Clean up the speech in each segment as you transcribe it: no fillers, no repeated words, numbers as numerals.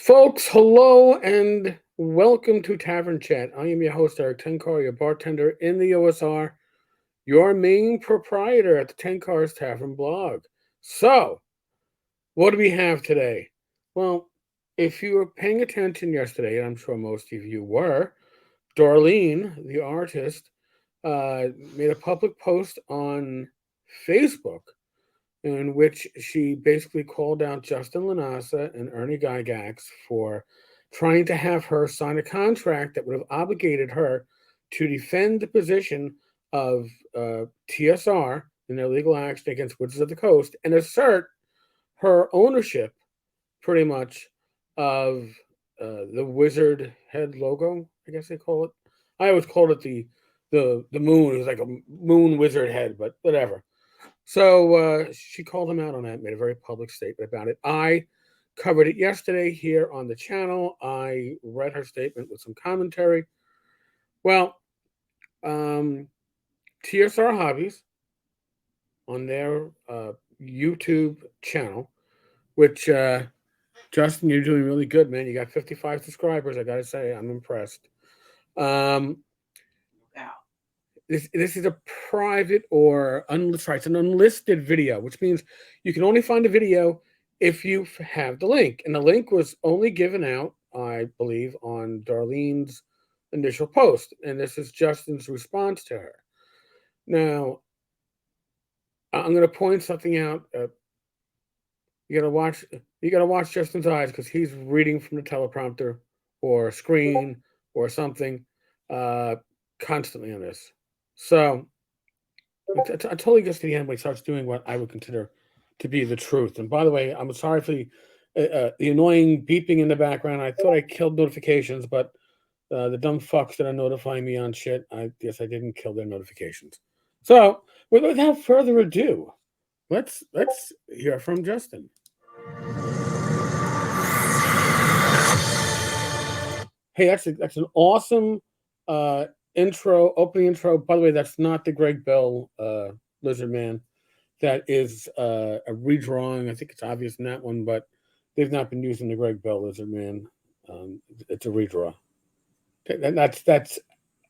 Folks, hello and welcome to Tavern Chat. I am your host, Eric Tenkar, your bartender in the OSR, your main proprietor at the Tenkar's Tavern blog. So, what do we have today? Well, if you were paying attention yesterday, and I'm sure most of you were, Darlene, the artist, made a public post on Facebook in which she basically called out Justin LaNasa and Ernie Gygax for trying to have her sign a contract that would have obligated her to defend the position of TSR in their legal action against Wizards of the Coast and assert her ownership, pretty much, of the wizard head logo. I guess they call it. I always called it the moon. It was like a moon wizard head, but whatever. So she called him out on that, made a very public statement about it. I covered it yesterday here on the channel. I read her statement with some commentary. Well, TSR Hobbies on their YouTube channel, which, Justin, you're doing really good, man. You got 55 subscribers. I got to say, I'm impressed. This is a private or it's an unlisted video, which means you can only find the video if you have the link. And the link was only given out, I believe, on Darlene's initial post. And this is Justin's response to her. Now, I'm going to point something out. You gotta watch Justin's eyes because he's reading from the teleprompter or screen or something constantly on this. So until he gets to the end, when he starts doing what I would consider to be the truth. And by the way, I'm sorry for the annoying beeping in the background. I thought I killed notifications, but the dumb fucks that are notifying me on shit, I guess I didn't kill their notifications. So without further ado, let's hear from Justin. Hey, that's an awesome opening intro. By the way, that's not the Greg Bell Lizard Man. That is a redrawing. I think it's obvious in that one, but they've not been using the Greg Bell Lizard Man. It's a redraw. That's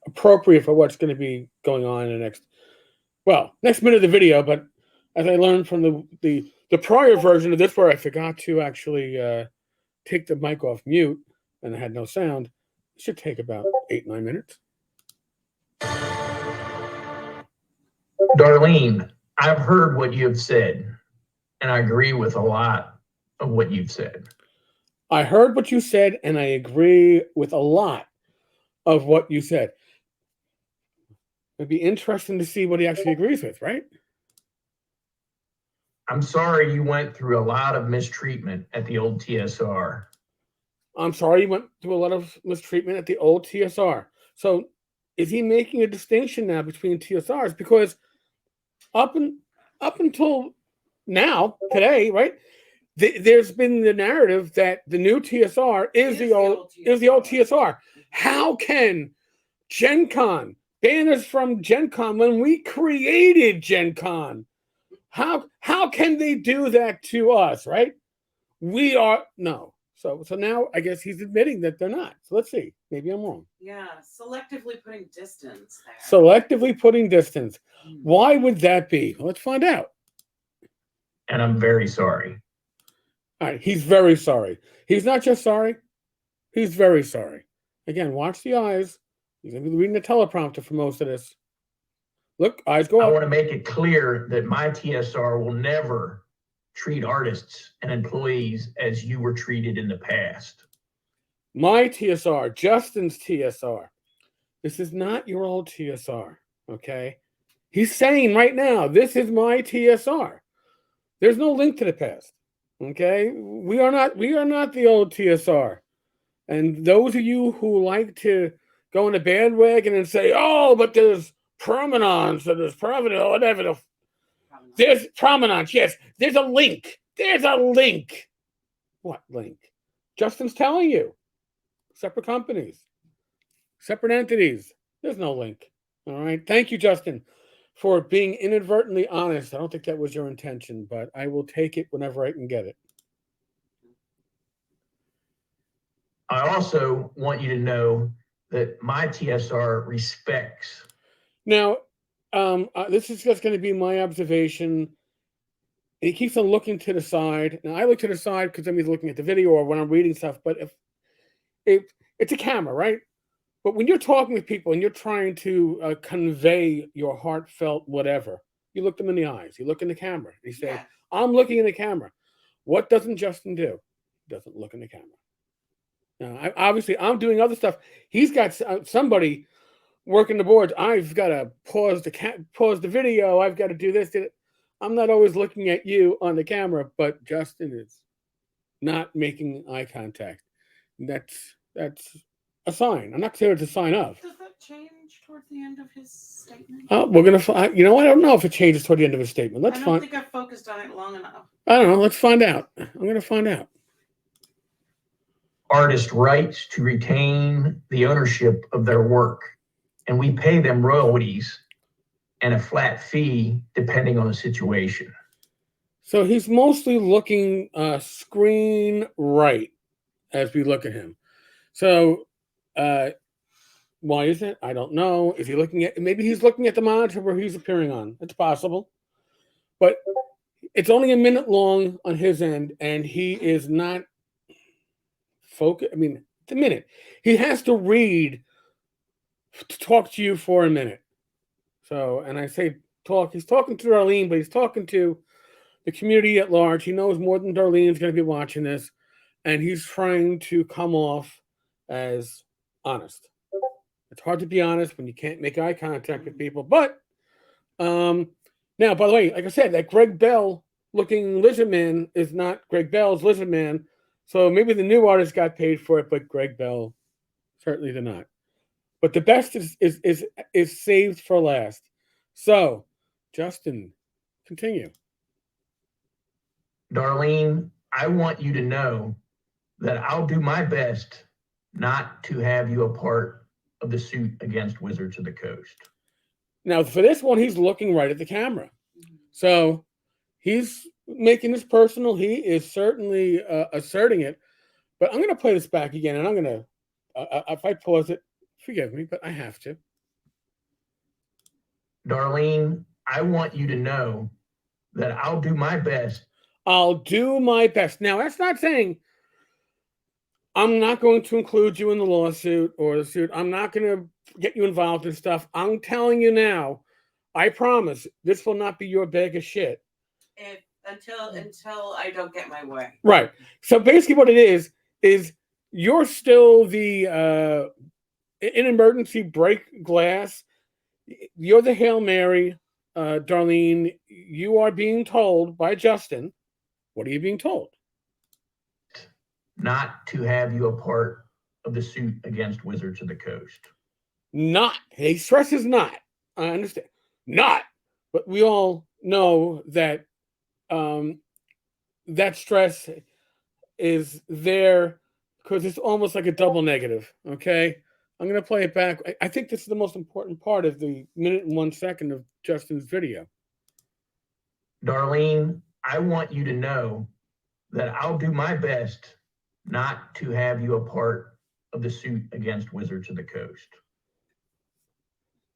appropriate for what's going to be going on in the next minute of the video. But as I learned from the prior version of this, where I forgot to actually take the mic off mute and I had no sound, it should take about 8-9 minutes. Darlene, I've heard what you've said, and I agree with a lot of what you've said. I heard what you said, and I agree with a lot of what you said. It'd be interesting to see what he actually agrees with, right? I'm sorry you went through a lot of mistreatment at the old TSR. I'm sorry you went through a lot of mistreatment at the old TSR. So is he making a distinction now between TSRs? Because up until now, today, right, there's been the narrative that the new TSR is the old TSR. How can Gen Con ban us from Gen Con when we created Gen Con? How can they do that to us, right? We are no. So now I guess he's admitting that they're not. So let's see. Maybe I'm wrong. Yeah, selectively putting distance there. Selectively putting distance. Why would that be? Well, let's find out. And I'm very sorry. All right, he's very sorry. He's not just sorry. He's very sorry. Again, watch the eyes. He's going to be reading the teleprompter for most of this. Look, eyes go up. I want to make it clear that my TSR will never treat artists and employees as you were treated in the past. My TSR, Justin's TSR. This is not your old TSR, okay? He's saying right now, this is my TSR. There's no link to the past, okay? We are not the old TSR. And those of you who like to go in the bandwagon and say, oh, but there's provenance, or there's provenance, or whatever. There's provenance, yes. There's a link. There's a link. What link? Justin's telling you. Separate companies. Separate entities. There's no link. All right. Thank you, Justin, for being inadvertently honest. I don't think that was your intention, but I will take it whenever I can get it. I also want you to know that my TSR respects. Now, this is just going to be my observation. He keeps on looking to the side. Now, I look to the side because I'm either looking at the video or when I'm reading stuff. But if it's a camera, right? But when you're talking with people and you're trying to convey your heartfelt whatever, you look them in the eyes. You look in the camera. And you say, Yeah. "I'm looking in the camera." What doesn't Justin do? He doesn't look in the camera. Now, obviously, I'm doing other stuff. He's got somebody working the boards. I've got to pause the video. I've got to do this. I'm not always looking at you on the camera, but Justin is not making eye contact. That's a sign. I'm not saying it's a sign of. Does that change towards the end of his statement? We're gonna find. You know, I don't know if it changes toward the end of his statement. Let's I don't find. think I've focused on it long enough. I don't know. Let's find out. I'm gonna find out. Artist rights to retain the ownership of their work, and we pay them royalties and a flat fee depending on the situation. So he's mostly looking screen right as we look at him. So why is it? I don't know. Is he looking at? Maybe he's looking at the monitor where he's appearing on. It's possible, but it's only a minute long on his end, and he is not focused. I mean, it's a minute. He has to read to talk to you for a minute. So, and I say talk. He's talking to Darlene, but he's talking to the community at large. He knows more than Darlene's going to be watching this, and he's trying to come off as honest. It's hard to be honest when you can't make eye contact with people. But now, by the way, like I said, that Greg Bell looking lizard man is not Greg Bell's lizard man. So maybe the new artist got paid for it, but Greg Bell certainly did not. But the best is saved for last. So, Justin, continue. Darlene, I want you to know that I'll do my best not to have you a part of the suit against Wizards of the Coast. Now, for this one, he's looking right at the camera. So he's making this personal. He is certainly asserting it. But I'm going to play this back again, and I'm going to, if I pause it, forgive me, but I have to. Darlene, I want you to know that I'll do my best. I'll do my best. Now, that's not saying I'm not going to include you in the lawsuit or the suit. I'm not going to get you involved in stuff. I'm telling you now, I promise this will not be your bag of shit. Until I don't get my way. Right. So basically what it is you're still the in emergency break glass. You're the Hail Mary, Darlene. You are being told by Justin. What are you being told? Not to have you a part of the suit against Wizards of the Coast. Not. He stresses not. I understand. Not. But we all know that that stress is there because it's almost like a double negative. Okay. I'm going to play it back. I think this is the most important part of the minute and 1 second of Justin's video. Darlene, I want you to know that I'll do my best not to have you a part of the suit against Wizards of the Coast.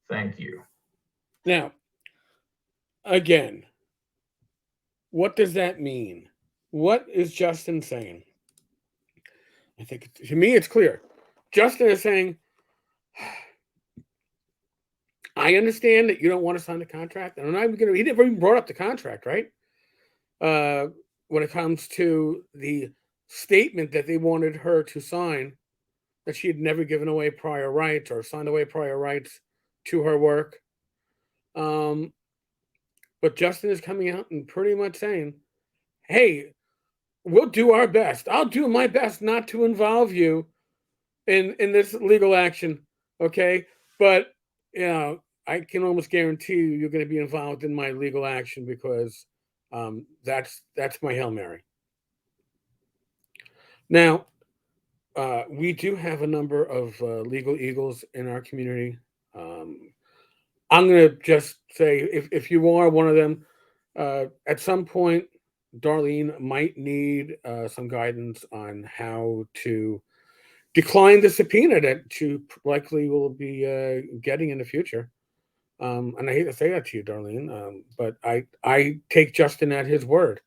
Thank you. Now, again, what does that mean? What is Justin saying? I think to me it's clear. Justin is saying, I understand that you don't want to sign the contract, and I'm not even going to. He never even brought up the contract, right? When it comes to the statement that they wanted her to sign, that she had never given away prior rights or signed away prior rights to her work. But Justin is coming out and pretty much saying, hey, we'll do our best. I'll do my best not to involve you in this legal action, okay? But, you know, I can almost guarantee you're going to be involved in my legal action because that's my Hail Mary. Now, we do have a number of legal eagles in our community. I'm going to just say, if you are one of them, at some point, Darlene might need some guidance on how to declined the subpoena that you likely will be getting in the future. And I hate to say that to you, Darlene, but I take Justin at his word.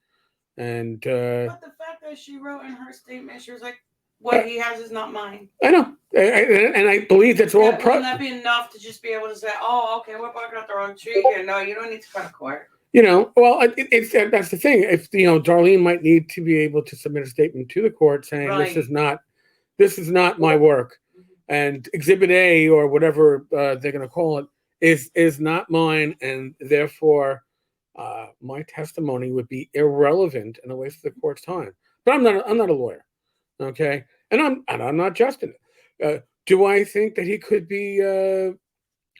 And But the fact that she wrote in her statement, she was like, "What he has is not mine." I know, and I believe that's all. Wouldn't that be enough to just be able to say, "Oh, okay, we're barking up the wrong tree here"? No, you don't need to go to court. Well, it's that's the thing. If Darlene might need to be able to submit a statement to the court saying this is not my work, and Exhibit A or whatever they're going to call it is not mine, and therefore my testimony would be irrelevant and a waste of the court's time. But I'm not a lawyer, okay, and I'm not Justin. Do I think that he could be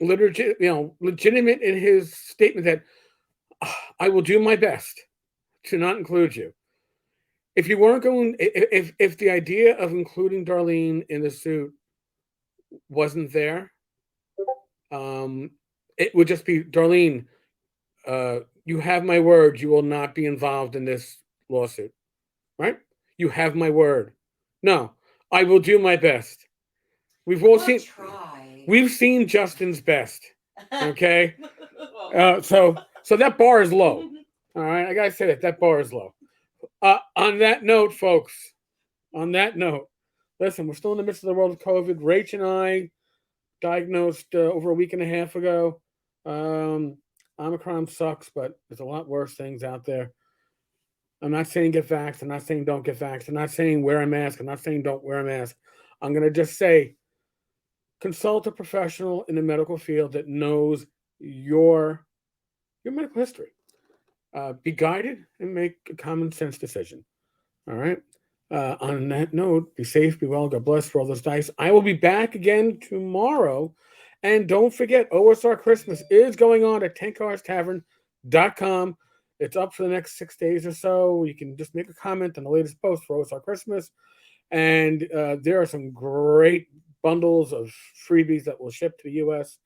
legitimate in his statement that I will do my best to not include you? If you weren't going, if the idea of including Darlene in the suit wasn't there, it would just be, Darlene, you have my word, you will not be involved in this lawsuit, right? You have my word. No, I will do my best. We'll seen Justin's best. Okay. So that bar is low. All right, I gotta say that bar is low. On that note, folks, listen, we're still in the midst of the world of COVID. Rach and I diagnosed over a week and a half ago. Omicron sucks, but there's a lot worse things out there. I'm not saying get vaxxed. I'm not saying don't get vaxxed. I'm not saying wear a mask. I'm not saying don't wear a mask. I'm going to just say consult a professional in the medical field that knows your medical history. Be guided and make a common sense decision. All right. On that note, be safe, be well, God bless, roll those dice. I will be back again tomorrow. And don't forget, OSR Christmas is going on at tenkarstavern.com. It's up for the next 6 days or so. You can just make a comment on the latest post for OSR Christmas. And there are some great bundles of freebies that will ship to the U.S.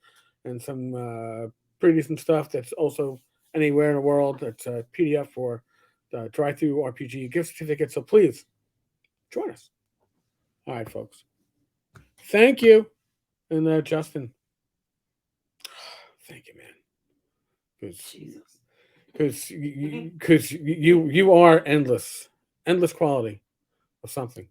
and some pretty decent stuff that's also anywhere in the world. That's a PDF for drive-through RPG gift certificate. So please join us. All right, folks. Thank you. And Justin, thank you, man. Because you are endless quality of something.